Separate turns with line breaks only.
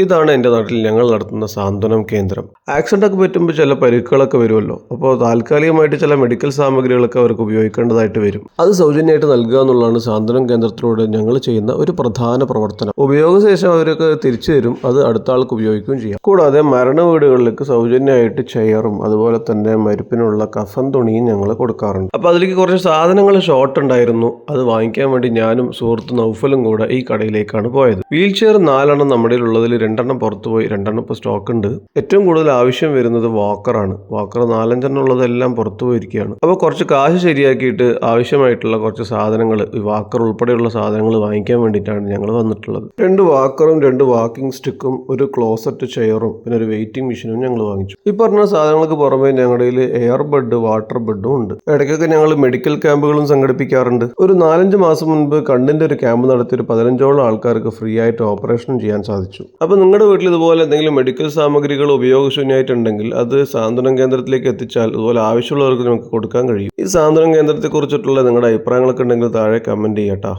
ഇതാണ് എൻ്റെ നാട്ടിൽ ഞങ്ങൾ നടത്തുന്ന സാന്ത്വനം കേന്ദ്രം. ആക്സിഡൻ്റൊക്കെ പറ്റുമ്പോൾ ചില പരിക്കുകളൊക്കെ വരുമല്ലോ. അപ്പോൾ താൽക്കാലികമായിട്ട് ചില മെഡിക്കൽ സാമഗ്രികളൊക്കെ അവർക്ക് ഉപയോഗിക്കേണ്ടതായിട്ട് വരും. അത് സൗജന്യമായിട്ട് നൽകുക എന്നുള്ളതാണ് സാന്ത്വനം കേന്ദ്രത്തിലൂടെ ഞങ്ങൾ ചെയ്യുന്ന ഒരു പ്രധാന പ്രവർത്തനം. ഉപയോഗശേഷം അവരൊക്കെ തിരിച്ചു തരും, അത് അടുത്ത ആൾക്ക് ഉപയോഗിക്കുകയും ചെയ്യാം. കൂടാതെ മരണ വീടുകളിലേക്ക് സൗജന്യമായിട്ട് ചെയറും അതുപോലെ തന്നെ മരുപ്പിനുള്ള കഫൻ തുണിയും ഞങ്ങൾ കൊടുക്കാറുണ്ട്. അപ്പോൾ അതിലേക്ക് കുറച്ച് സാധനങ്ങൾ ഷോർട്ട് ഉണ്ടായിരുന്നു. അത് വാങ്ങിക്കാൻ വേണ്ടി ഞാനും സുഹൃത്ത് നൗഫലും കൂടെ ഈ കടയിലേക്കാണ് പോയത്. വീൽ ചെയർ 4 നമ്മുടെ ഉള്ളതിൽ 2 പുറത്തുപോയി, 2 ഇപ്പോൾ സ്റ്റോക്ക് ഉണ്ട്. ഏറ്റവും കൂടുതൽ ആവശ്യം വരുന്നത് വാക്കറാണ്. വാക്കർ 4-5 ഉള്ളതെല്ലാം പുറത്തു പോയിരിക്കുകയാണ്. അപ്പോൾ കുറച്ച് കാശ് ശരിയാക്കിയിട്ട് ആവശ്യമായിട്ടുള്ള കുറച്ച് സാധനങ്ങൾ, ഈ വാക്കർ ഉൾപ്പെടെയുള്ള സാധനങ്ങൾ വാങ്ങിക്കാൻ വേണ്ടിയിട്ടാണ് ഞങ്ങൾ വന്നിട്ടുള്ളത്. 2 വാക്കറും 2 വാക്കിംഗ് സ്റ്റിക്കും ഒരു ക്ലോസറ്റ് ചെയറും പിന്നെ ഒരു വെയിറ്റിംഗ് മെഷീനും ഞങ്ങൾ വാങ്ങിച്ചു. ഈ പറഞ്ഞ സാധനങ്ങൾക്ക് പുറമെ ഞങ്ങളുടെ കയ്യിൽ എയർ ബെഡ്, വാട്ടർ ബെഡും ഉണ്ട്. ഇടയ്ക്കൊക്കെ ഞങ്ങൾ മെഡിക്കൽ ക്യാമ്പുകളും സംഘടിപ്പിക്കാറുണ്ട്. ഒരു 4-5 മാസം മുൻപ് കണ്ണിൻ്റെ ഒരു ക്യാമ്പ് നടത്തി ഒരു 15ഓളം ആൾക്കാർക്ക് ഫ്രീ ആയിട്ട് ഓപ്പറേഷനും ചെയ്യാൻ സാധിച്ചു. അപ്പോൾ നിങ്ങളുടെ വീട്ടിൽ ഇതുപോലെ എന്തെങ്കിലും മെഡിക്കൽ സാമഗ്രികൾ ഉപയോഗശൂന്യമായിട്ടുണ്ടെങ്കിൽ അത് സാന്ത്വനം കേന്ദ്രത്തിലേക്ക് എത്തിച്ചാൽ ഇതുപോലെ ആവശ്യമുള്ളവർക്ക് നമുക്ക് കൊടുക്കാൻ കഴിയും. ഈ സാന്ത്വനം കേന്ദ്രത്തെക്കുറിച്ചിട്ടുള്ള നിങ്ങളുടെ അഭിപ്രായങ്ങളൊക്കെ ഉണ്ടെങ്കിൽ താഴെ കമൻറ്റ് ചെയ്യട്ടോ.